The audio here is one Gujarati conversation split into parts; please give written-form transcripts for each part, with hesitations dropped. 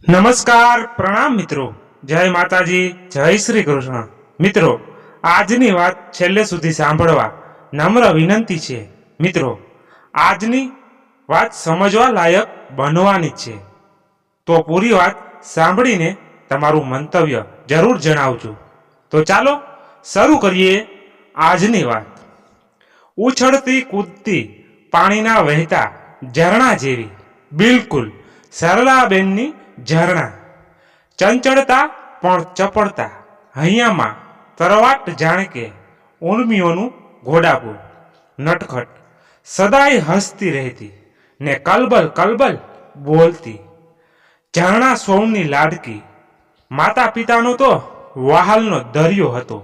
નમસ્કાર, પ્રણામ મિત્રો. જય માતાજી, જય શ્રી કૃષ્ણ. મિત્રો, આજની વાત છેલ્લે સુધી સાંભળવા નમ્ર વિનંતી છે. મિત્રો, આજની વાત સમજવા લાયક બનવાની છે, તો પૂરી વાત સાંભળીને તમારું મંતવ્ય જરૂર જણાવજો. તો ચાલો શરૂ કરીએ આજની વાત. ઉછળતી કૂદતી પાણીના વહેતા ઝરણા જેવી, બિલકુલ સરલાબેનની ઝરણા. ચંચળતા પણ ચપળતા, હૈયામાં તરવાટ જાણે કે ઉર્મિઓનું ઘોડાપુર. નટખટ સદાય હસતી રહેતી ને કલબલ કલબલ બોલતી. ઝરણા સૌની લાડકી, માતા પિતાનો તો વહાલનો દરિયો હતો.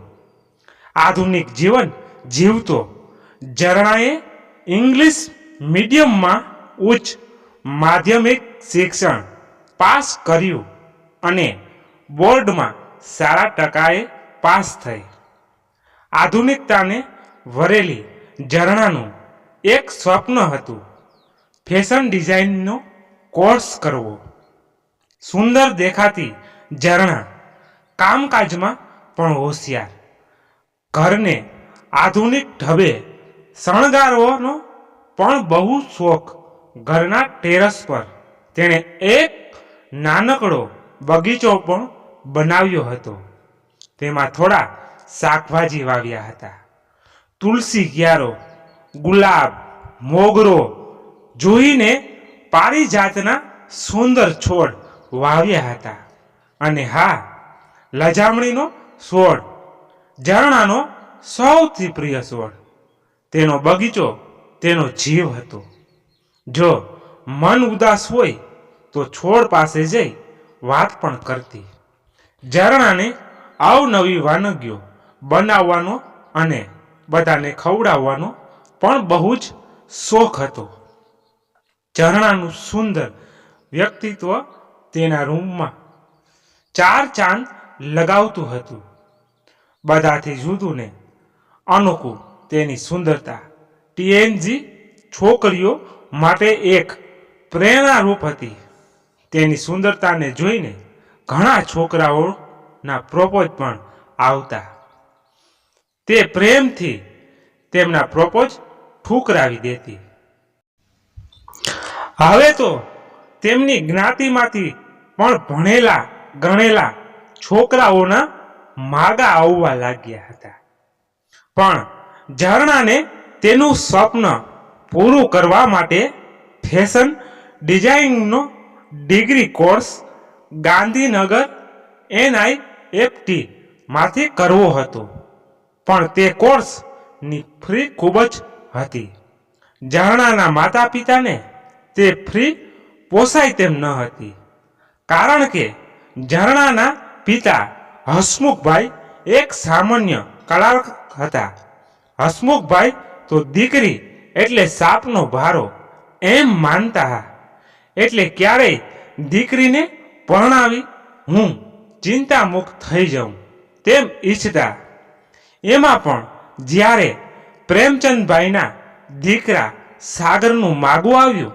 આધુનિક જીવન જીવતો ઝરણાએ ઇંગ્લિશ મીડિયમમાં ઉચ્ચ માધ્યમિક શિક્ષણ પાસ કર્યું અને બોર્ડમાં સારા ટકાએ પાસ થઈ. આધુનિકતાને વરેલી ઝરણાનું એક સ્વપ્ન હતું, ફેશન ડિઝાઇનનો કોર્સ કરવો. સુંદર દેખાતી ઝરણા કામકાજમાં પણ હોશિયાર. ઘરને આધુનિક ઢબે શણગારવાનો પણ બહુ શોખ. ઘરના ટેરેસ પર તેણે એક નાનકડો બગીચો પણ બનાવ્યો હતો. તેમાં થોડા શાકભાજી વાવ્યા હતા. તુલસી ક્યારો, ગુલાબ, મોગરો, જોઈને પારિજાતના સુંદર છોડ વાવ્યા હતા. અને હા, લજામણીનો છોડ ઝરણાનો સૌથી પ્રિય છોડ. તેનો બગીચો તેનો જીવ હતો. જો મન ઉદાસ હોય તો છોડ પાસે જઈ વાત પણ કરતી. ઝરણાને અવનવી વાનગીઓ બનાવવાનો અને બધાને ખવડાવવાનો પણ બહુ જ શોખ હતો. ઝરણાનું સુંદર વ્યક્તિત્વ તેના રૂમમાં ચાર ચાંદ લગાવતું હતું. બધાથી જુદું ને અનોખું તેની સુંદરતા ટીએનજી છોકરીઓ માટે એક પ્રેરણારૂપ હતી. તેની સુંદરતાને જોઈને ઘણા છોકરાઓના પ્રપોઝ પણ આવતા. તે પ્રેમથી તેમના પ્રપોઝ ઠુકરાવી દેતી. હવે તો તેમની જ્ઞાતિમાંથી પણ ભણેલા ગણેલા છોકરાઓના માગા આવવા લાગ્યા હતા. પણ ઝરણાને તેનું સ્વપ્ન પૂરું કરવા માટે ફેશન ડિઝાઇનિંગનો ડિગ્રી કોર્સ ગાંધીનગર NIFT માંથી કરવો હતો. પણ તે કોર્સની ફી ખૂબ જ હતી. ઝરણાના માતા પિતાને તે ફી પોસાય તેમ ન હતી. કારણ કે ઝરણાના પિતા હસમુખભાઈ એક સામાન્ય કલાકાર હતા. હસમુખભાઈ તો દીકરી એટલે સાપનો ભારો એમ માનતા. એટલે ક્યારેય દીકરીને પરણાવી હું ચિંતા મુક્ત થઈ જાઉં તેમ ઈચ્છતા. એમાં પણ જ્યારે પ્રેમચંદભાઈના દીકરા સાગરનું માગવું આવ્યું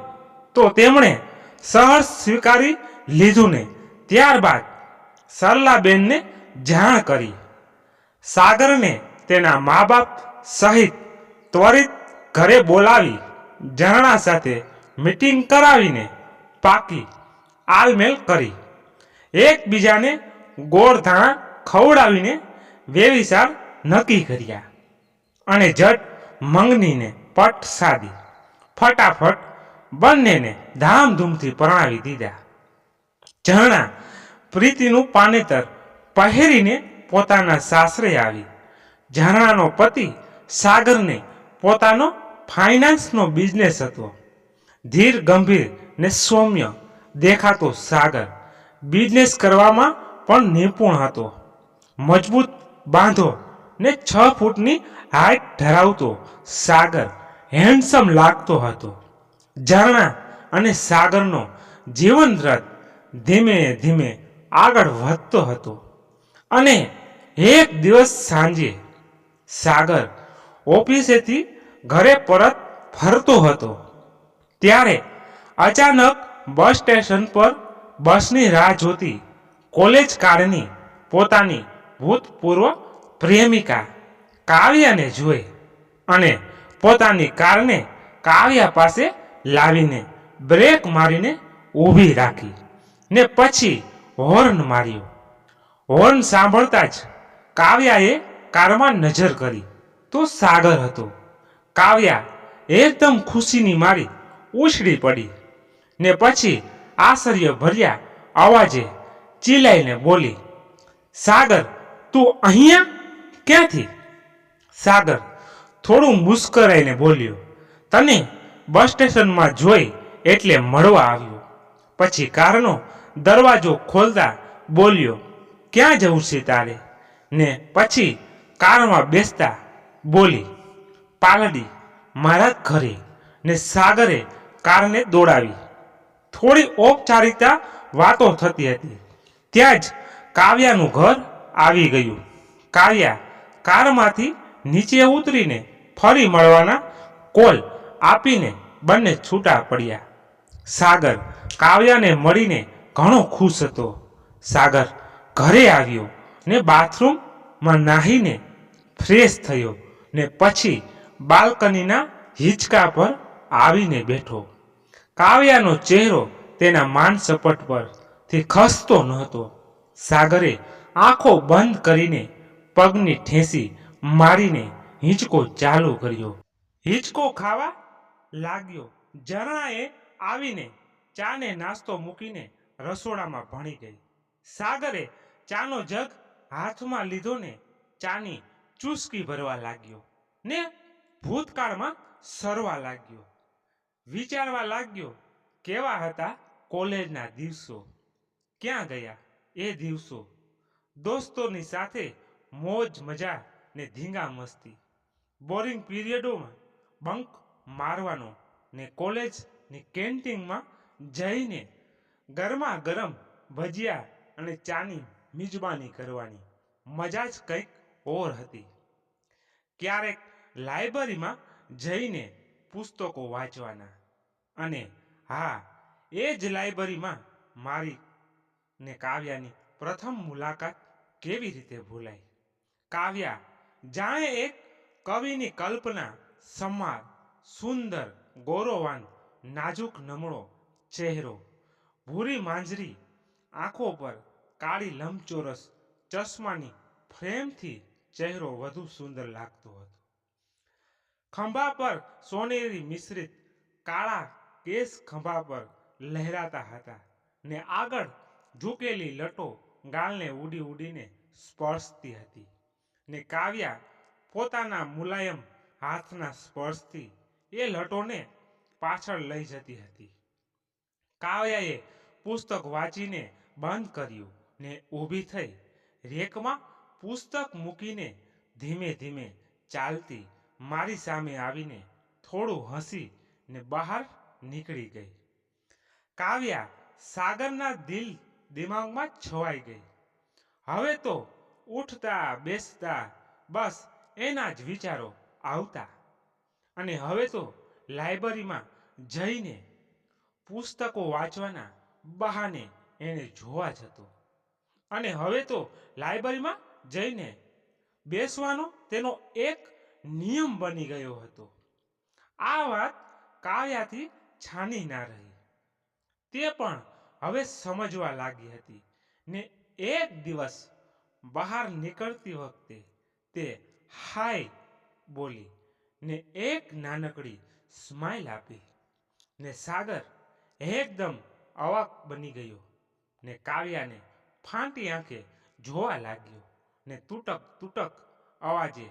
તો તેમણે સહર્ષ સ્વીકારી લીધું ને ત્યારબાદ સરલાબેનને જાણ કરી. સાગરને તેના મા બાપ સહિત ત્વરિત ઘરે બોલાવી ઝરણા સાથે મીટિંગ કરાવીને પાકી આલમેલ કરી. એકબીજાને ગોળ ધાણા ખવડાવીને વેવિસાર નક્કી કર્યા અને જટ મંગનીને પટ સાધી. ફટાફટ બંનેને ધામધૂમથી પરણાવી દીધા. ઝરણા પ્રીતિનું પાનેતર પહેરીને પોતાના સાસરે આવી. ઝરણાનો પતિ સાગરને પોતાનો ફાઇનાન્સનો બિઝનેસ હતો. ધીર ગંભીર ને સૌમ્ય દેખાતો સાગર બિઝનેસ કરવામાં પણ નિપુણ હતો. મજબૂત બાંધો ને 6 ફૂટની હાઇટ ધરાવતો સાગર હેન્ડસમ લાગતો હતો. ઝરણા અને સાગરનો જીવન રથ ધીમે ધીમે આગળ વધતો હતો. અને એક દિવસ સાંજે સાગર ઓફિસેથી ઘરે પરત ફરતો હતો ત્યારે અચાનક બસ સ્ટેશન પર બસની રાહ જોતી કોલેજ કાળની પોતાની ભૂતપૂર્વ પ્રેમિકા કાવ્યાને જોઈ અને પોતાની કારને કાવ્યા પાસે લાવીને બ્રેક મારીને ઊભી રાખી ને પછી હોર્ન માર્યો. હોર્ન સાંભળતા જ કાવ્યાએ કારમાં નજર કરી તો સાગર હતો. કાવ્યા એકદમ ખુશીની મારી ઉછળી પડી ને પછી આશ્ચર્ય ભર્યા અવાજે ચીલાઈને બોલી, સાગર, તું અહીંયા ક્યાંથી? સાગર થોડું મુસ્કરાઈને બોલ્યો, તને બસ સ્ટેશનમાં જોઈ એટલે મળવા આવ્યો. પછી કારનો દરવાજો ખોલતા બોલ્યો, ક્યાં જવું છે તારે? ને પછી કારમાં બેસતા બોલી, પાલડી, મારા ઘરે. ને સાગરે કારને દોડાવી. થોડી ઔપચારિકતા વાતો થતી હતી ત્યાં જ કાવ્યાનું ઘર આવી ગયું. કાવ્યા કારમાંથી નીચે ઉતરીને ફરી મળવાના કોલ આપીને બંને છૂટા પડ્યા. સાગર કાવ્યાને મળીને ઘણો ખુશ હતો. સાગર ઘરે આવ્યો ને બાથરૂમમાં નાહીને ફ્રેશ થયો ને પછી બાલ્કનીના હિંચકા પર આવીને બેઠો. કાવ્યાનો ચહેરો તેના માનસપટ પરથી ખસતો નહોતો. સાગરે આંખો બંધ કરીને પગની ઠેસી મારીને હિંચકો ચાલુ કર્યો. હિંચકો ખાવા લાગ્યો. ઝરણાએ આવીને ચાને નાસ્તો મૂકીને રસોડામાં ભણી ગઈ. સાગરે ચાનો જગ હાથમાં લીધો ને ચાની ચૂસકી ભરવા લાગ્યો ને ભૂતકાળમાં સરવા લાગ્યો. વિચારવા લાગ્યો, કેવા હતા કોલેજના દિવસો? ક્યાં ગયા એ દિવસો? દોસ્તોની સાથે મોજ મજા ને ધીંગા મસ્તી. બોરિંગ પીરિયડોમાં બંક મારવાનો ને કોલેજની કેન્ટીનમાં જઈને ગરમા ગરમ ભજીયા અને ચાની મિજબાની કરવાની મજા જ કંઈક ઓર હતી. ક્યારેક લાઇબ્રેરીમાં જઈને પુસ્તકો વાંચવાના. અને હા, એ જ લાઇબ્રેરીમાં મારી ને કાવ્યાની પ્રથમ મુલાકાત કેવી રીતે ભૂલાય? કાવ્યા જાણે એક કવિની કલ્પના સમાર, સુંદર, ગૌરવાન, નાજુક નમળો ચહેરો, ભૂરી માંજરી આંખો પર કાળી લંબચોરસ ચશ્માની ફ્રેમથી ચહેરો વધુ સુંદર લાગતો હતો. ખંભા પર સોનેરી મિશ્રિત કાળા કેસ ખંભા પર લહેરાતા હતા ને આગળ ઝૂકેલી લટો ગાલને ઉડી ઉડીને સ્પર્શતી હતી ને કાવ્યા પોતાના મુલાયમ હાથના સ્પર્શથી એ લટોને પાછળ લઈ જતી હતી. કાવ્યાએ પુસ્તક વાંચીને બંધ કર્યું ને ઊભી થઈ રેકમાં પુસ્તક મૂકીને ધીમે ધીમે ચાલતી મારી સામે આવીને થોડું હસી ને બહાર નીકળી ગઈ. કાવ્યા સાગરના દિમાગમાં છવાઈ ગઈ. હવે તો ઉઠતા બેસતા બસ એના જ વિચારો આવતા. અને હવે તો લાઇબ્રેરીમાં જઈને પુસ્તકો વાંચવાના બહાને એને જોવા જતો. અને હવે તો લાઇબ્રેરીમાં જઈને બેસવાનો તેનો એક નિયમ બની ગયો હતો. આ વાત કાવ્યાથી છાની ના રહી. તે પણ હવે સમજવા લાગી હતી ને એક દિવસ બહાર નીકળતી વખતે તે હાય બોલી ને એક નાનકડી સ્માઇલ આપી ને સાગર એકદમ અવાક બની ગયો ને કાવ્યાને ફાંટી આંખે જોવા લાગ્યો ને તૂટક તૂટક અવાજે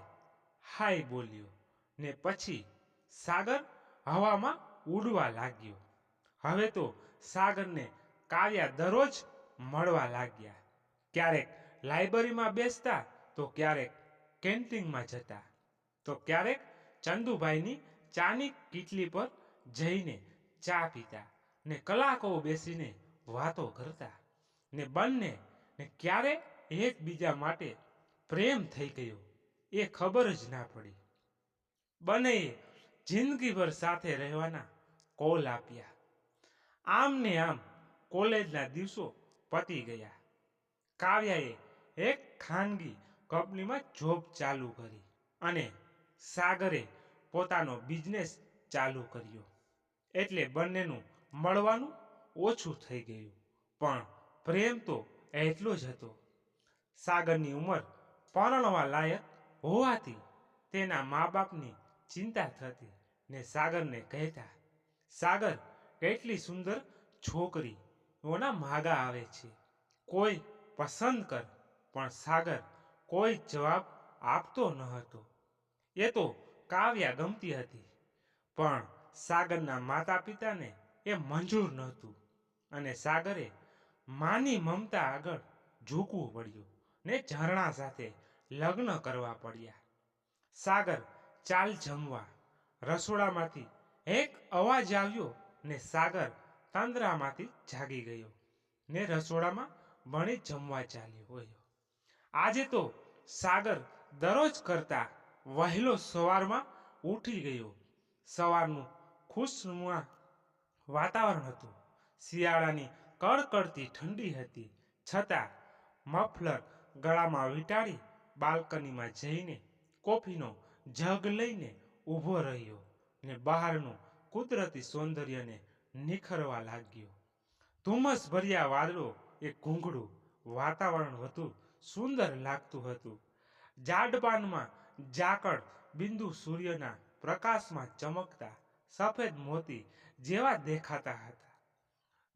હાય બોલ્યો ને પછી સાગર હવામાં ઉડવા લાગ્યો. હવે તો સાગરને કાવ્યા દરરોજ મળવા લાગ્યા. ક્યારેક લાઇબ્રેરીમાં બેસતા તો ક્યારેક કેન્ટીનમાં જતા તો ક્યારેક ચંદુભાઈની ચાની કીટલી પર જઈને ચા પીતા ને કલાકો બેસીને વાતો કરતા ને બંને ને ક્યારે એકબીજા માટે પ્રેમ થઈ ગયો એ ખબર જ ના પડી. બંનેએ જિંદગીભર સાથે રહેવાના કોલ આપ્યા. આમ ને આમ કોલેજના દિવસો પતી ગયા. કાવ્યાએ એક ખાનગી કંપનીમાં જોબ ચાલુ કરી અને સાગરે પોતાનો બિઝનેસ ચાલુ કર્યો. એટલે બંનેનું મળવાનું ઓછું થઈ ગયું, પણ પ્રેમ તો એટલો જ હતો. સાગરની ઉંમર પરણવા લાયક હોવાથી તેના મા બાપની ચિંતા થતી ને સાગરને કહેતા, સાગર કેટલી સુંદર છોકરીઓના માગા આવે છે, કોઈ પસંદ કર. પણ સાગર કોઈ જવાબ આપતો ન હતો. એ તો કાવ્યા ગમતી હતી, પણ સાગરના માતા પિતાને એ મંજૂર નહોતું અને સાગરે માની મમતા આગળ ઝૂકવું પડ્યું ને ઝરણા સાથે લગ્ન કરવા પડ્યા. સાગર ચાલ જમવા. રસોડામાંથી એક અવાજ આવ્યો ને સાગર તંદ્રામાંથી જાગી ગયો ને રસોડામાં ભણી જમવા ચાલ્યો. આજે તો સાગર દરરોજ કરતા વહેલો સવારમાં ઉઠી ગયો. સવારનું ખુશનુમા વાતાવરણ હતું. શિયાળાની કડકડતી ઠંડી હતી, છતાં મફલર ગળામાં વીંટાળી બાલ્કનીમાં જઈને કોફીનો જગ લઈને ઊભો રહ્યો ને બહારનું કુદરતી સૌંદર્યને નિખરવા લાગ્યો. ધુમ્મસ ભર્યા વાદળો એ ઘૂંઘળું વાતાવરણ વધુ સુંદર લાગતું હતું. ઝાડપાનમાં ઝાકળ બિંદુ સૂર્યના પ્રકાશમાં ચમકતા સફેદ મોતી જેવા દેખાતા હતા.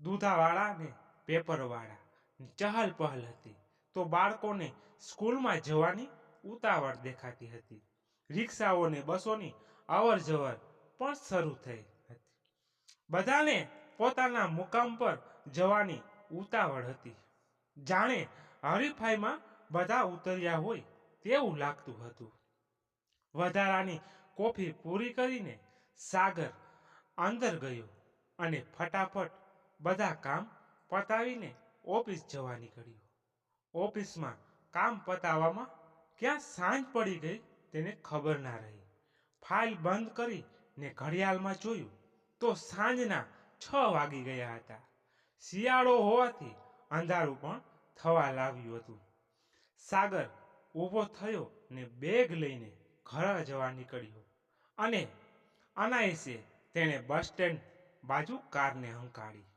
દૂધાવાળા ને પેપરવાળા ચહલ પહલ હતી, તો બાળકોને સ્કૂલમાં જવાની ઉતાવળ દેખાતી હતી. રિક્ષાઓ ને બસોની અવર જવર પણ શરૂ થઈ હતી. બધાને પોતાના મુકામ પર જવાની ઉતાવળ હતી. જાણે હરીફાઈમાં બધા ઉતર્યા હોય તેવું લાગતું હતું. વધારાની કોફી પૂરી કરીને સાગર અંદર ગયો અને ફટાફટ બધા કામ પતાવીને ઓફિસ જવા નીકળ્યો. ઓફિસમાં કામ પતાવવામાં ક્યાં સાંજ પડી ગઈ તેને ખબર ના રહી. ફાઇલ બંધ કરીને ઘડિયાળમાં જોયું તો સાંજના 6 વાગી ગયા હતા. શિયાળો હોવાથી અંધારું પણ થવા લાગ્યું હતું. સાગર ઊભો થયો ને બેગ લઈને ઘર જવા નીકળ્યો અને અનાયાસે તેણે બસ સ્ટેન્ડ બાજુ કારને હંકારી.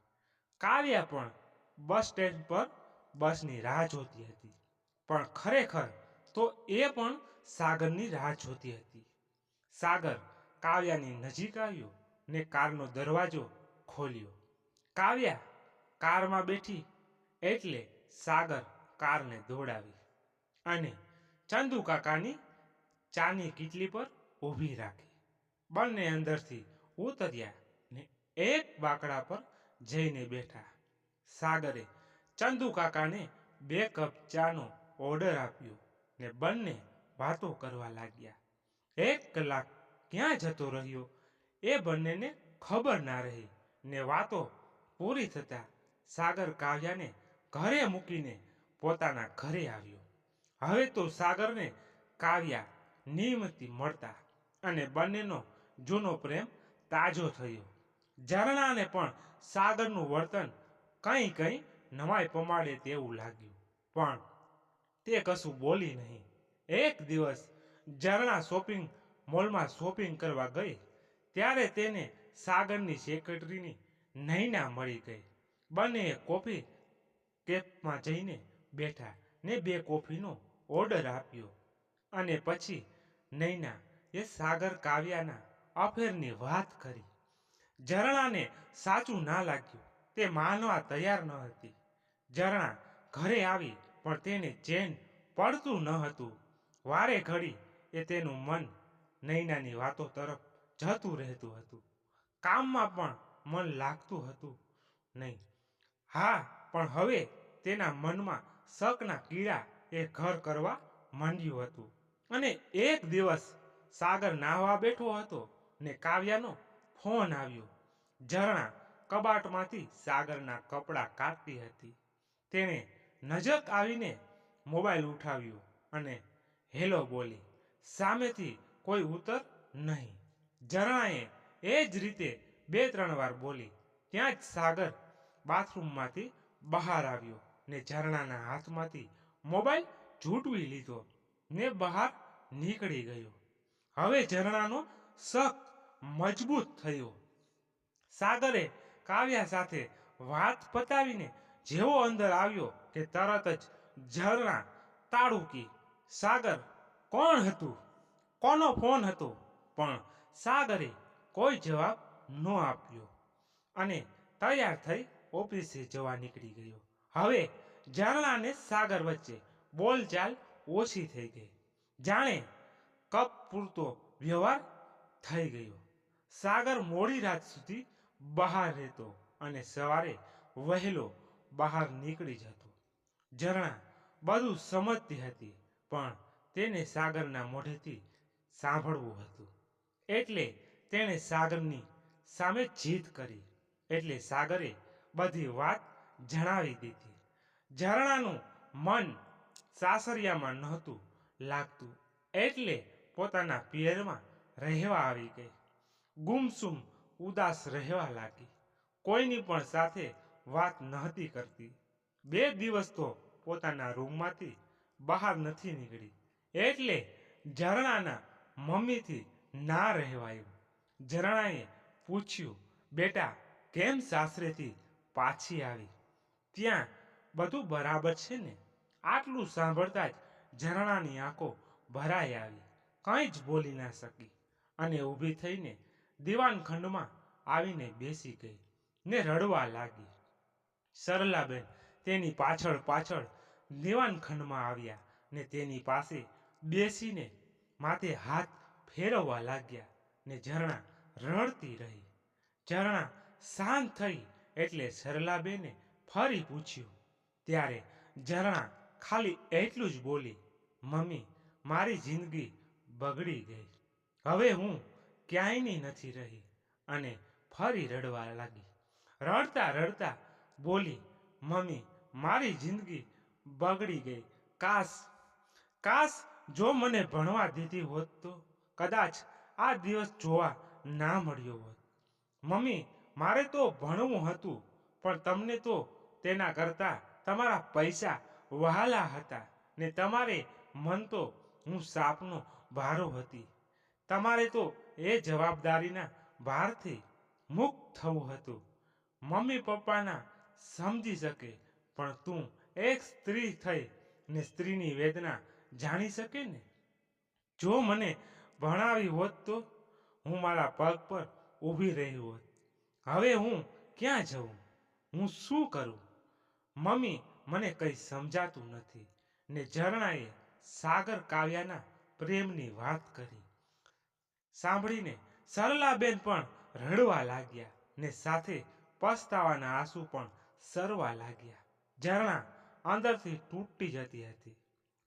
કાવ્યા પણ બસ સ્ટેન્ડ પર બસની રાહ જોતી હતી, પણ ખરેખર તો એ પણ સાગરની રાહ જોતી હતી. સાગર કાવ્યાની નજીક આવ્યો ને કારનો દરવાજો ખોલ્યો. કાવ્યા કારમાં બેઠી એટલે સાગર કારને દોડાવી અને ચંદુ કાકાની ચાની કીટલી પર ઊભી રાખી. બંને અંદરથી ઉતર્યા ને એક બાકડા પર જઈને બેઠા. સાગરે ચંદુ કાકાને 2 કપ ચાનો ઓર્ડર આપ્યો ને બંને વાતો કરવા લાગ્યા. 1 કલાક ક્યાં જતો રહ્યો એ બંનેને ખબર ના રહી ને વાતો પૂરી થતા સાગર કાવ્યાને ઘરે મૂકીને પોતાના ઘરે આવ્યો. હવે તો સાગરને કાવ્યા નિયમિત મળતા અને બંનેનો જૂનો પ્રેમ તાજો થયો. ઝરણાને પણ સાગરનું વર્તન કંઈ નવાઈ પમાડે તેવું લાગ્યું, પણ તે કશું બોલી નહીં. એક દિવસ ઝરણા શોપિંગ મોલમાં શોપિંગ કરવા ગઈ ત્યારે તેને સાગરની સેક્રેટરીની નૈના મળી ગઈ. બંનેએ કોફી કેફમાં જઈને બેઠા ને 2 કોફીનો ઓર્ડર આપ્યો અને પછી નૈના એ સાગર કાવ્યાના અફેરની વાત કરી. ઝરણાને સાચું ના લાગ્યું, તે માનવા તૈયાર ન હતી. ઝરણા ઘરે આવી પણ તેને ચેન પડતું ન હતું. વારે ઘડી એ તેનું મન નૈનાની વાતો તરફ જતું રહેતું હતું. કામમાં પણ મન લાગતું હતું નહીં. હા, પણ હવે તેના મનમાં શકના કીડા એ ઘર કરવા માંડ્યું હતું. અને એક દિવસ સાગર નાહવા બેઠો હતો ને કાવ્યાનો ફોન આવ્યો. ઝરણા કબાટમાંથી સાગરના કપડાં કાઢતી હતી. તેણે નજક આવીને મોબાઈલ ઉઠાવ્યો અને હેલો બોલી. સામેથી કોઈ ઉત્તર નહીં. ઝરણાએ એ જ રીતે 2-3 વાર બોલી. ત્યાં જ સાગર બાથરૂમમાંથી બહાર આવ્યો ને ઝરણાના હાથમાંથી મોબાઈલ ઝૂંટવી લીધો ને બહાર નીકળી ગયો. હવે ઝરણાનો શક મજબૂત થયો. સાગરે કાવ્યા સાથે વાત પતાવીને જેવો અંદર આવ્યો કે તરત જ ઝરણા તાળુકી. સાગર કોણ હતું? કોનો ફોન હતો? પણ સાગરે કોઈ જવાબ ન આપ્યો અને તૈયાર થઈ ઓફિસે જવા નીકળી ગયો. હવે ઝરણાને સાગર વચ્ચે બોલચાલ ઓછી થઈ ગઈ, જાણે કપ પૂરતો વ્યવહાર થઈ ગયો. સાગર મોડી રાત સુધી બહાર રહેતો અને સવારે વહેલો બહાર નીકળી જતો. ઝરણા બધું સમજતી હતી, પણ તેને સાગરના મોઢેથી સાંભળવું હતું. એટલે તેણે સાગરની સામે જીદ કરી. એટલે સાગરે બધી વાત જણાવી દીધી. ઝરણાનું મન સાસરિયામાં નહોતું લાગતું, એટલે પોતાના પિયરમાં રહેવા આવી ગઈ. ગુમસુમ ઉદાસ રહેવા લાગી. કોઈની પણ સાથે વાત નહોતી કરતી. 2 દિવસ તો પોતાના રૂમમાંથી બહાર નથી નીકળી. એટલે ઝરણાના મમ્મીથી ના રહેવાયું. ઝરણાએ પૂછ્યું, બેટા કેમ સાસરેથી પાછી આવી? ત્યાં બધું બરાબર છે ને? આટલું સાંભળતા જ ઝરણાની આંખો ભરાઈ આવી. કંઈ જ બોલી ના શકી અને ઊભી થઈને દીવાનખંડમાં આવીને બેસી ગઈ ને રડવા લાગી. સરલાબેન તેની પાછળ પાછળ દીવાનખંડમાં આવ્યા ને તેની પાસે બેસીને માથે હાથ ફેરવવા લાગ્યા ને ઝરણા રડતી રહી. ઝરણા શાંત થઈ એટલે સરલાબેને ફરી પૂછ્યું. ત્યારે ઝરણા ખાલી એટલું જ બોલી, મમ્મી મારી જિંદગી બગડી ગઈ. હવે હું ક્યાંયની નથી રહી અને ફરી રડવા લાગી. રડતા રડતા બોલી, મમ્મી મારી જિંદગી બગડી ગઈ. કાશ જો મને ભણવા દીધી હોત તો કદાચ આ દિવસ જોવા ના મળ્યો હોત. મમ્મી મારે તો ભણવું હતું, પણ તમને તો તેના કરતાં તમારા પૈસા વહાલા હતા ને તમારે મન તો હું સાપનો ભારો હતી. તમારે તો એ જવાબદારીના ભારથી મુક્ત થવું હતું. મમ્મી પપ્પાના સમજી શકે, પણ તું એક સ્ત્રી થઈ ને સ્ત્રીની વેદના જાણી શકે ને? જો મને ભણાવી હોત તો હું મારા પગ પર ઊભી રહી હોત. હવે હું ક્યાં જઉં? હું શું કરું? મમ્મી મને કંઈ સમજાતું નથી. ને ઝરણાએ સાગર કાવ્યાના પ્રેમની વાત કરી. સાંભળીને સરલાબેન પણ રડવા લાગ્યા ને સાથે પસ્તાવાના આંસુ પણ સરવા લાગ્યા. ઝરણા અંદરથી તૂટી જતી હતી.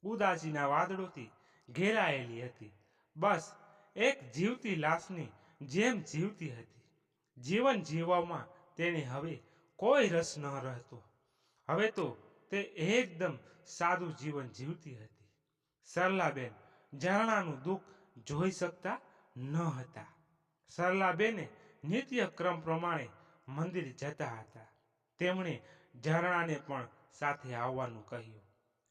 ઉદાસીના વાદળોથી ઘેરાયેલી હતી. બસ એક જીવતી લાશની જેમ જીવતી હતી. જીવન જીવવામાં તેને હવે કોઈ રસ ન રહેતો. હવે તો તે એકદમ સાદું જીવન જીવતી હતી. સરલાબેન ઝરણાનું દુઃખ જોઈ શકતા ન હતા. સરલાબેને નિત્યક્રમ પ્રમાણે મંદિર જતા હતા. તેમણે ઝરણાને પણ સાથે આવવાનું કહ્યું.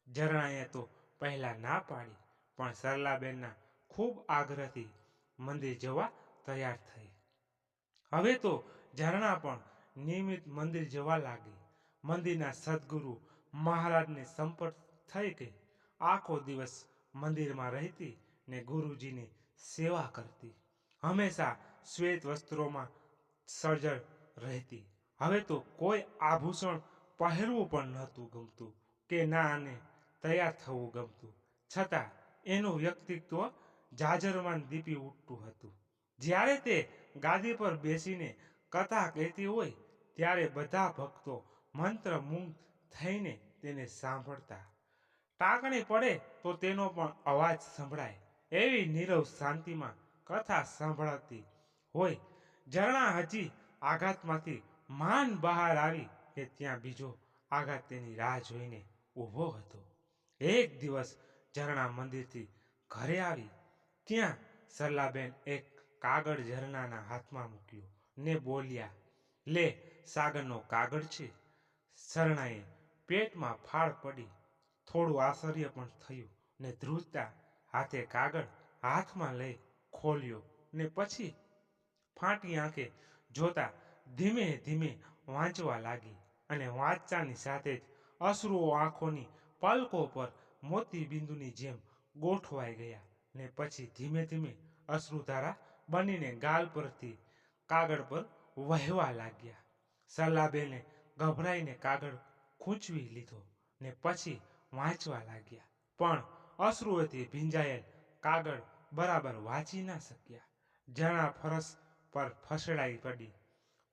ઝરણાએ તો પહેલા ના પાડી, પણ સરલાબેનના ખૂબ આગ્રહથી મંદિર જવા તૈયાર થઈ. હવે તો ઝરણા પણ નિયમિત મંદિર જવા લાગી. મંદિરના સદગુરુ મહારાજને સંપર્ક થઈ ગઈ. આખો દિવસ મંદિરમાં રહેતી ને ગુરુજીની સેવા કરતી. હંમેશા શ્વેત વસ્ત્રોમાં સજ્જડ રહેતી. હવે તો કોઈ આભૂષણ પહેરવું પણ નહોતું ગમતું કે ના અને તૈયાર થવું ગમતું. છતાં એનું વ્યક્તિત્વ જાજરમાન દીપી ઉઠતું હતું. જ્યારે તે ગાદી પર બેસીને કથા કહેતી હોય ત્યારે બધા ભક્તો મંત્રમુગ્ધ થઈને તેને સાંભળતા. ટાંકણી પડે તો તેનો પણ અવાજ સંભળાય એવી નીરવ શાંતિમાં કથા સંભળાતી હોય. ઝરણા હજી આઘાતમાંથી માંડ બહાર આવી કે ત્યાં બીજો આઘાત તેની રાહ જોઈને ઊભો હતો. એક દિવસ ઝરણા મંદિરથી ઘરે આવી ત્યાં સરલાબેન એક કાગળ ઝરણાના હાથમાં મૂક્યો ને બોલ્યા, લે સાગરનો કાગળ છે, શરણાએ પેટમાં ફાળ પડી. થોડું આશ્ચર્ય પણ થયું ને ધ્રુજતા હાથે કાગળ હાથમાં લઈ ખોલ્યો ને પછી ફાટી આંખે જોતા ધીમે ધીમે વાંચવા લાગી અને વાંચતાની સાથે જ અશ્રુઓ આંખોની પલકો પર મોતીબિંદુની જેમ ગોઠવાઈ ગયા ને પછી ધીમે ધીમે અશ્રુધારા બનીને ગાલ પરથી કાગળ પર વહેવા લાગ્યા. સલાબેને ગભરાઈને કાગળ ખૂંચવી લીધો ને પછી વાંચવા લાગ્યા, પણ અશ્રુઓથી ભીંજાયેલ કાગળ બરાબર વાંચી ના શક્યા. જણા ફરસ પર ફસડાઈ પડી,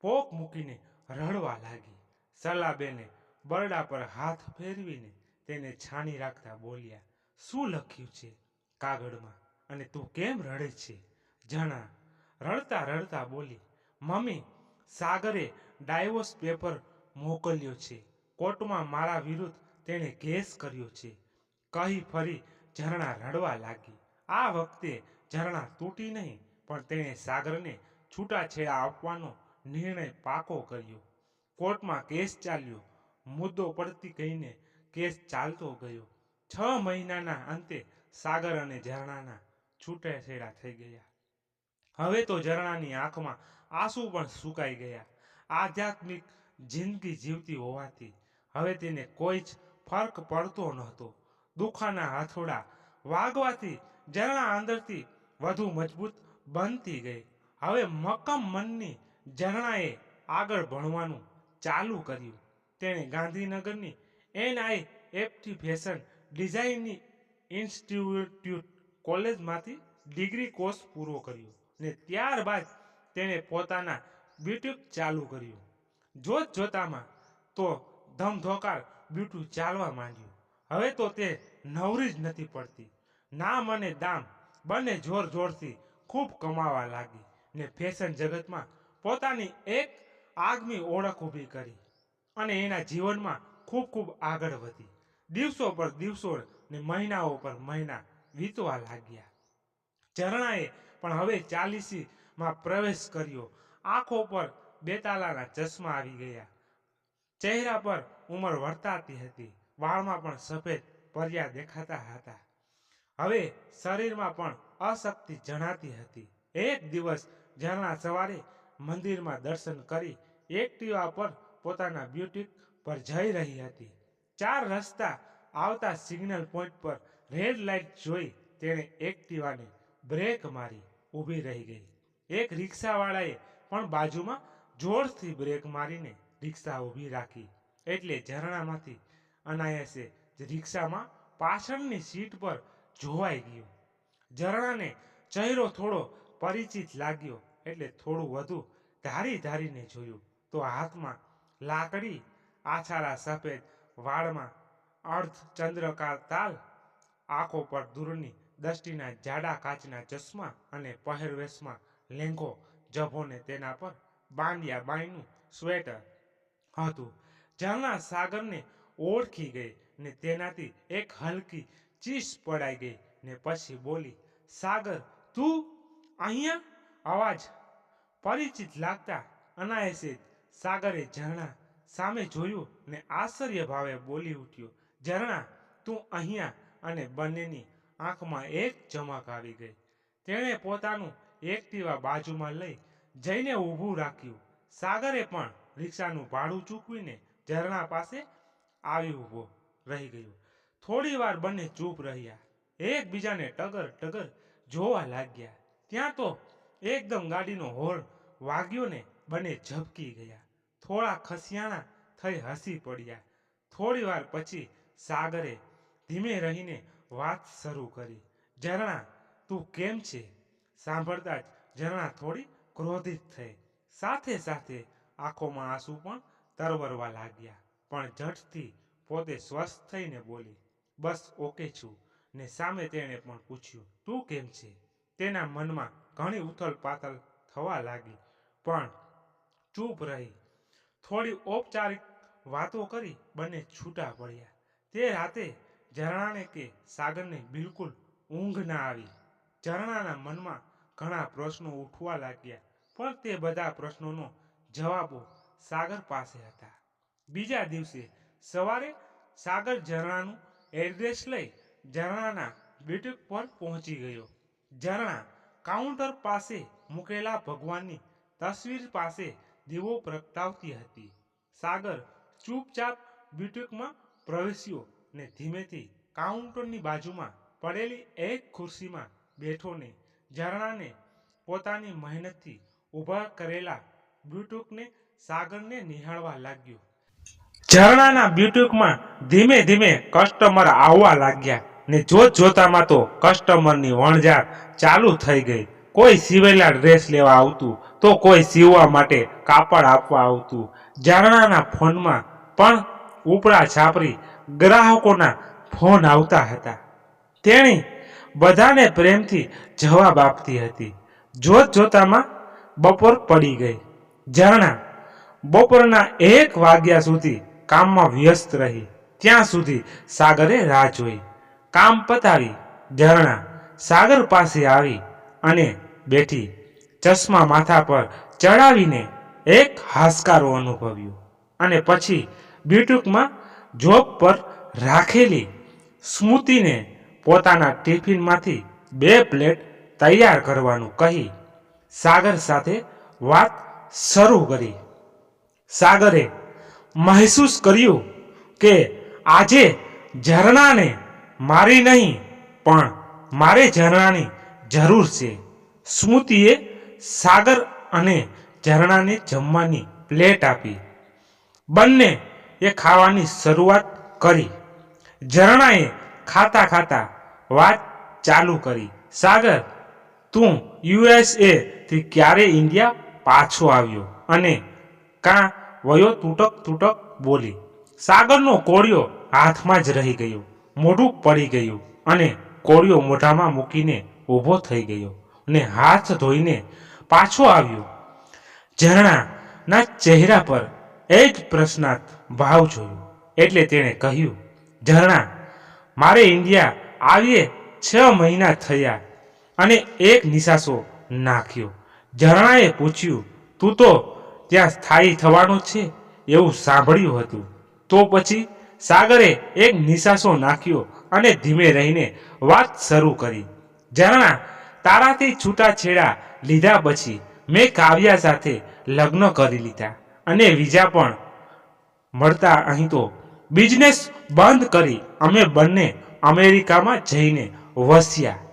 પોક મૂકીને રડવા લાગી. સલાબેને બરડા પર હાથ ફેરવીને તેને છાની રાખતા બોલ્યા, શું લખ્યું છે કાગળમાં અને તું કેમ રડે છે? જણા રડતા રડતા બોલી, મમ્મી, સાગરે ડાયવોર્સ પેપર મોકલ્યો છે. કોર્ટમાં મારા વિરુદ્ધ તેણે કેસ કર્યો છે. કહી ફરી ઝરણા રડવા લાગી. આ વખતે ઝરણા તૂટી નહીં, પણ તેણે સાગરને છૂટાછેડા આપવાનો નિર્ણય પાકો કર્યો. કોર્ટમાં કેસ ચાલ્યો. મુદ્દો પડતી ગઈને કેસ ચાલતો ગયો. 6 મહિનાના અંતે સાગર અને ઝરણાના છૂટાછેડા થઈ ગયા. હવે તો ઝરણાની આંખમાં આંસુ પણ સુકાઈ ગયા. આધ્યાત્મિક જિંદગી જીવતી હોવાથી હવે તેને કોઈ જ ફરક પડતો નહોતો. દુખાના હથોડા વાગવાથી ઝરણા અંદરથી વધુ મજબૂત બનતી ગઈ. હવે મક્કમ મનની ઝરણાએ આગળ ભણવાનું ચાલુ કર્યું. તેણે ગાંધીનગરની NIFT ફેશન ડિઝાઇનિંગ ઇન્સ્ટિટ્યૂટ કોલેજમાંથી ડિગ્રી કોર્સ પૂરો કર્યો ને ત્યારબાદ તેણે પોતાના બ્યુટીક ચાલુ કર્યું. જોત જોતામાં તો ધમધોકાર બ્યુટી ચાલવા માંડ્યું. હવે તો તે નવરી જ નથી પડતી. નામ અને દામ બંને જોર જોરથી ખૂબ કમાવા લાગી ને ફેશન જગતમાં પોતાની એક આગમી ઓળખ ઊભી કરી અને એના જીવનમાં ખૂબ ખૂબ આગળ વધી. દિવસો પર દિવસો ને મહિનાઓ પર મહિના વીતવા લાગ્યા. ઝરણાએ પણ હવે 40માં પ્રવેશ કર્યો. આંખો પર બેતાલાના ચશ્મા આવી ગયા. ચહેરા પર ઉંમર વર્તાતી હતી. વાળમાં પણ સફેદ પર્યા દેખાતા હતા. હવે શરીરમાં પણ અશક્તિ જણાતી હતી. એક દિવસ ઝરણા સવારે મંદિરમાં દર્શન કરી એક્ટિવા પર પોતાના બ્યુટીક પર જઈ રહી હતી. 4 રસ્તા આવતા સિગ્નલ પોઈન્ટ પર રેડ લાઇટ જોઈ તેણે એક્ટિવાને બ્રેક મારી ઊભી રહી ગઈ. એક રિક્ષાવાળાએ પણ બાજુમાં જોરથી બ્રેક મારીને રિક્ષા ઊભી રાખી એટલે ઝરણામાંથી અનાયાસે જ રિક્ષામાં પાછળની સીટ પર જોવાઈ ગયું. ઝરણાને ચહેરો થોડો પરિચિત લાગ્યો એટલે થોડું વધુ ધારી ધારીને જોયું તો હાથમાં લાકડી, આછારા સફેદ વાળમાં અર્ધચંદ્રાકાર તાલ, આંખો પર દૂરની દૃષ્ટિના જાડા કાચના ચશ્મા અને પહેરવેશમાં લેંઘો ઝભ્ભોને તેના પર બાંડિયા બાઈનું સ્વેટર હતું. ઝરણા સાગરને ઓળખી ગઈ ને તેનાથી એક હલકી ચીસ પડાઈ ગઈ ને પછી બોલી, સાગર, તું અહીંયા? અવાજ પરિચિત લાગતા અનાયાસે જ સાગરે ઝરણા સામે જોયું ને આશ્ચર્ય ભાવે બોલી ઉઠ્યો, ઝરણા, તું અહીંયા? અને બંનેની આંખમાં એક ચમક આવી ગઈ. તેણે પોતાનું એક્ટિવા બાજુમાં લઈ જઈને ઊભું રાખ્યું. સાગરે પણ રિક્ષાનું ભાડું ચૂકવીને ઝરણા પાસે આવી ઊભો રહી ગયો. થોડી વાર બંને ચૂપ રહ્યા, એકબીજાને ટગર ટગર જોવા લાગ્યા. ત્યાં તો એકદમ ગાડીનો હોર્ન વાગ્યો ને બંને ઝબકી ગયા. થોડા ખસિયાણા થઈ હસી પડ્યા. થોડી વાર પછી સાગરે ધીમે રહીને વાત શરૂ કરી, ઝરણા, તું કેમ છે? સાંભળતા જ ઝરણા થોડી ક્રોધિત થઈ. સાથે સાથે આંખોમાં આંસુ પણ તરવરવા લાગ્યા. પણ ઝટથી પોતે સ્વસ્થ થઈને બોલી, બસ ઓકે છું. ને સામે તેણે પણ પૂછ્યું, તું કેમ છે? તેના મનમાં ઘણી ઉથલ-પાથલ થવા લાગી, પણ ચૂપ રહી. થોડી ઔપચારિક વાતો કરી બંને છૂટા પડ્યા. તે રાતે ઝરણાને કે સાગરને બિલકુલ ઊંઘ ના આવી. ઝરણાના મનમાં ઘણા પ્રશ્નો ઉઠવા લાગ્યા, પણ તે બધા પ્રશ્નોનો જવાબો સાગર પાસે હતા. બીજા દિવસે સવારે સાગર ઝરણાનું એડ્રેસ લઈ ઝરણાના બ્યુટીક પર પહોંચી ગયો. ઝરણા કાઉન્ટર પાસે મૂકેલા ભગવાનની તસવીર પાસે દીવો પ્રગટાવતી હતી. સાગર ચૂપચાપ બ્યુટીકમાં પ્રવેશ્યો ને ધીમેથી કાઉન્ટરની બાજુમાં પડેલી એક ખુરશીમાં બેઠો ને ઝરણાને પોતાની મહેનતથી ઊભા કરેલા બ્યુટીકને સાગરને નિહાળવા લાગ્યો. ઝરણાના બ્યુટીકમાં ધીમે ધીમે કસ્ટમર આવવા લાગ્યા ને જોતામાં તો કસ્ટમરની વણઝાર ચાલુ થઈ ગઈ. કોઈ સિવેલા ડ્રેસ લેવા આવતું તો કોઈ સીવવા માટે કાપડ આપવા આવતું. ઝરણાના ફોનમાં પણ ઉપડા છાપરી ગ્રાહકોના ફોન આવતા હતા. તેણી બધાને પ્રેમથી જવાબ આપતી હતી. જોતામાં બપોર પડી ગઈ. ઝરણા બપોરના 1 વાગ્યા સુધી કામમાં વ્યસ્ત રહી. ત્યાં સુધી સાગરે રાહ જોઈ. કામ પતાવી ઝરણા સાગર પાસે આવી અને બેઠી. ચશ્મા માથા પર ચડાવીને એક હાશકારો અનુભવ્યો અને પછી બ્યુટીકમાં જોબ પર રાખેલી સ્મૃતિને પોતાના ટિફિનમાંથી 2 પ્લેટ તૈયાર કરવાનું કહી સાગર સાથે વાત શરૂ કરી. સાગરે મહેસૂસ કર્યું કે આજે ઝરણાને મારી નહીં પણ મારે ઝરણાની જરૂર છે. સ્મૃતિએ સાગર અને ઝરણાને જમવાની પ્લેટ આપી. બંને એ ખાવાની શરૂઆત કરી. ઝરણાએ ખાતા ખાતા વાત ચાલુ કરી. સાગર, તું USA થી ક્યારે ઇન્ડિયા પાછો આવ્યો અને કાં વયો? તૂટક બોલી. સાગરનો કોળિયો હાથમાં જ રહી ગયો. મોઢું પડી ગયું અને કોળિયો મોઢામાં મૂકીને ઊભો થઈ ગયો ને હાથ ધોઈને પાછો આવ્યો. ઝરણાના ચહેરા પર એ જ પ્રશ્નાર્થ ભાવ જોયો એટલે તેણે કહ્યું, ઝરણા, મારે ઇન્ડિયા આવીએ 6 મહિના થયા અને એક નિશાસો નાખ્યો. ઝરણાએ પૂછ્યું, તું તો ત્યાં સ્થાયી થવાનો છે એવું સાંભળ્યું હતું. તો પછી? સાગરે એક નિશાસો નાખ્યો અને ધીમે રહીને વાત શરૂ કરી. ઝરણા, તારાથી છૂટાછેડા લીધા પછી મેં કાવ્યા સાથે લગ્ન કરી લીધા અને વિઝા પણ મળતા અહીં તો બિઝનેસ બંધ કરી અમે બંને અમેરિકામાં જઈને વસ્યા.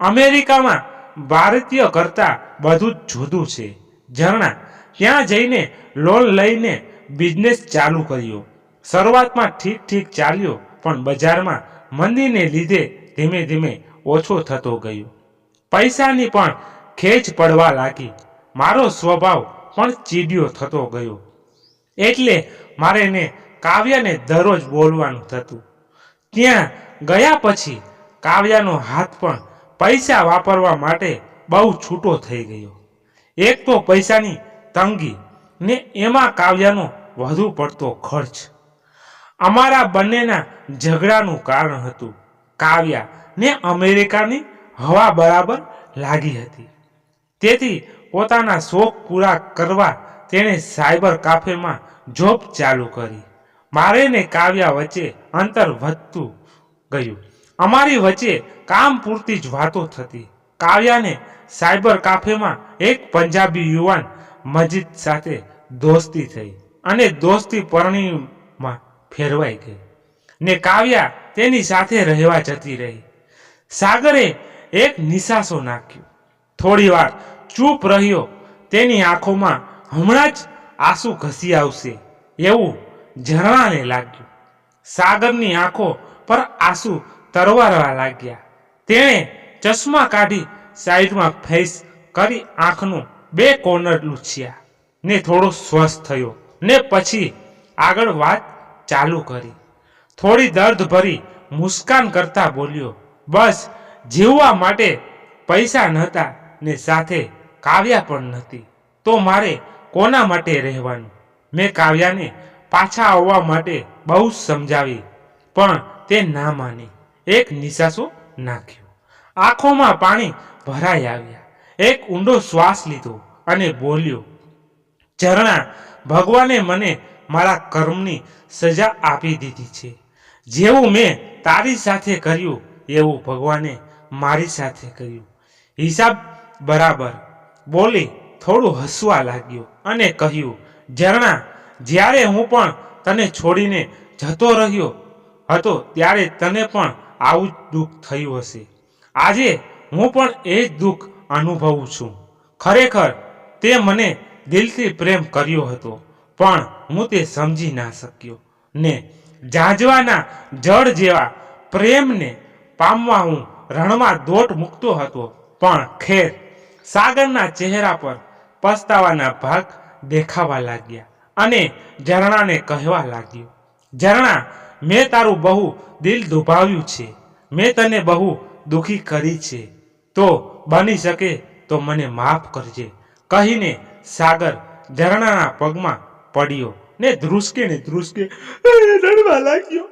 અમેરિકામાં ભારતીય કરતાં બધું જ જુદું છે. ઝરણા, ત્યાં જઈને લોન લઈને બિઝનેસ ચાલુ કર્યો. શરૂઆતમાં ઠીક ચાલ્યો પણ બજારમાં મંદીને લીધે ધીમે ધીમે ઓછો થતો ગયો. પૈસાની પણ ખેંચ પડવા લાગી. મારો સ્વભાવ પણ ચીડિયો થતો ગયો એટલે મારે ને કાવ્યાને દરરોજ બોલવાનું થતું. ત્યાં ગયા પછી કાવ્યાનો હાથ પણ પૈસા વાપરવા માટે બહુ છૂટો થઈ ગયો. એક તો પૈસાની તંગી ને એમાં કાવ્યાનો વધુ પડતો ખર્ચ. અમારા બંનેના ઝઘડાનું કારણ હતું. કાવ્યા ને અમેરિકાની હવા બરાબર લાગી હતી. તેથી પોતાના શોખ પૂરા કરવા તેણે સાયબર કાફેમાં જોબ ચાલુ કરી. મારે ને કાવ્યા વચ્ચે અંતર વધતું ગયું. અમારી વચ્ચે કામ પૂરતી જ વાતો થતી. કાવ્યાને સાયબર કાફેમાં એક પંજાબી યુવાન મજીદ સાથે દોસ્તી થઈ અને દોસ્તી પરણીમાં ફેરવાઈ ગઈ ને કાવ્યા તેની સાથે રહેવા જતી રહી. સાગરે એક નિશાસો નાખ્યો. થોડી વાર ચૂપ રહ્યો. તેની આંખોમાં હમણાં જ આંસુ ઘસી આવશે એવું ઝરણાને લાગ્યું. સાગરની આંખો પર આંસુ તરવારવા લાગ્યા. તેણે ચશ્મા કાઢી સાઈડમાં ફેસ કરી આંખનું 2 કોર્નર લૂછ્યા ને થોડો સ્વસ્થ થયો ને પછી આગળ વાત ચાલુ કરી. થોડી દર્દ ભરી મુસ્કાન કરતા બોલ્યો, બસ જીવવા માટે પૈસા નહોતા ને સાથે કાવ્યા પણ નહોતી તો મારે કોના માટે રહેવાનું? મેં કાવ્યાને પાછા આવવા માટે બહુ સમજાવી પણ તે ના માની. એક નિશાસો નાખ્યો. આંખોમાં પાણી ભરાઈ આવ્યા. એક ઊંડો શ્વાસ લીધો અને બોલ્યો, ઝરણા, ભગવાને મને મારા કર્મની સજા આપી દીધી છે. જેવું મેં તારી સાથે કર્યું એવું ભગવાને મારી સાથે કર્યું. હિસાબ બરાબર બોલી થોડું હસવા લાગ્યો અને કહ્યું, ઝરણા, જ્યારે હું પણ તને છોડીને જતો રહ્યો હતો ત્યારે તને પણ આવું જ દુઃખ થયું હશે. આજે હું પણ એ જ દુઃખ અનુભવું છું. ખરેખર તે મને દિલથી પ્રેમ કર્યો હતો, પણ હું તે સમજી ના શક્યો ને ઝાંઝવાના જળ જેવા પ્રેમને પામવા હું રણમાં દોટ મૂકતો હતો. પણ ખેર, સાગરના ચહેરા પર પસ્તાવાના ભાગ દેખાવા લાગ્યા અને ઝરણાને કહેવા લાગ્યો, ઝરણા, મેં તારું બહુ દિલ દુભાવ્યું છે, મેં તને બહુ દુઃખી કરી છે, તો બની શકે તો મને માફ કરજે. કહીને સાગર ઝરણાના પગમાં પડ્યો ને ધ્રુસકે રડવા લાગ્યો.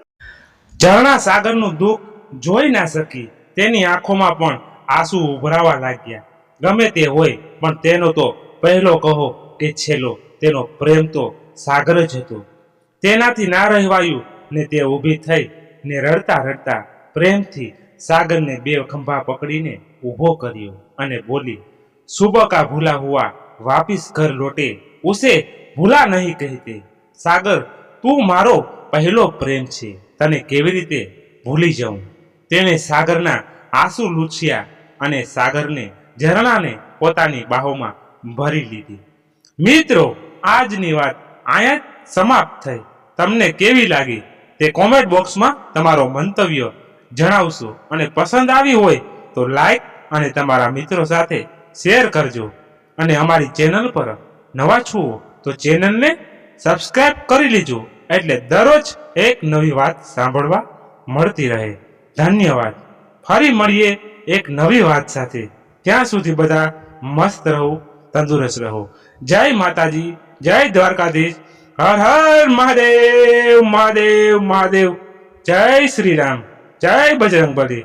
ઝરણા સાગરનું દુઃખ જોઈ ના શકી. તેની આંખોમાં પણ આંસુ ઉભરાવા લાગ્યા. ગમે તે હોય, પણ તેનો તો પહેલો કહો કે છેલ્લો તેનો પ્રેમ તો સાગર જ હતો. તેનાથી ના રહેવાયું ને તે ઊભી થઈ ને રડતા રડતા પ્રેમથી સાગરને બે ખંભા પકડીને ઊભો કર્યો અને બોલી, સુબહ કા ભૂલા હુઆ વાપિસ ઘર લોટે, ઉસે ભૂલા નહીં કહેતે. સાગર, તું મારો પહેલો પ્રેમ છે, તને કેવી રીતે ભૂલી જાઉં. તેણે સાગરના આંસુ લૂછ્યા અને સાગરને ઝરણાને પોતાની બાહોમાં ભરી લીધી. મિત્રો, આજની વાત અહીંયા જ સમાપ્ત થઈ. તમને કેવી લાગી તે કોમેન્ટ બોક્સમાં તમારો મંતવ્ય જણાવશો અને પસંદ આવી હોય તો લાઈક અને તમારા મિત્રો સાથે શેર કરજો. અને અમારી ચેનલ પર નવા છો તો ચેનલને સબસ્ક્રાઇબ કરી લેજો, એટલે દરરોજ એક નવી વાત સાંભળવા મળતી રહે. ધન્યવાદ. ફરી મળીએ એક નવી વાત સાથે. ત્યાં સુધી બધા મસ્ત રહો, તંદુરસ્ત રહો. જય માતાજી, જય દ્વારકાધીશ. હર હર મહાદેવ મહાદેવ મહાદેવ. જય શ્રી રામ, જય બજરંગબલી.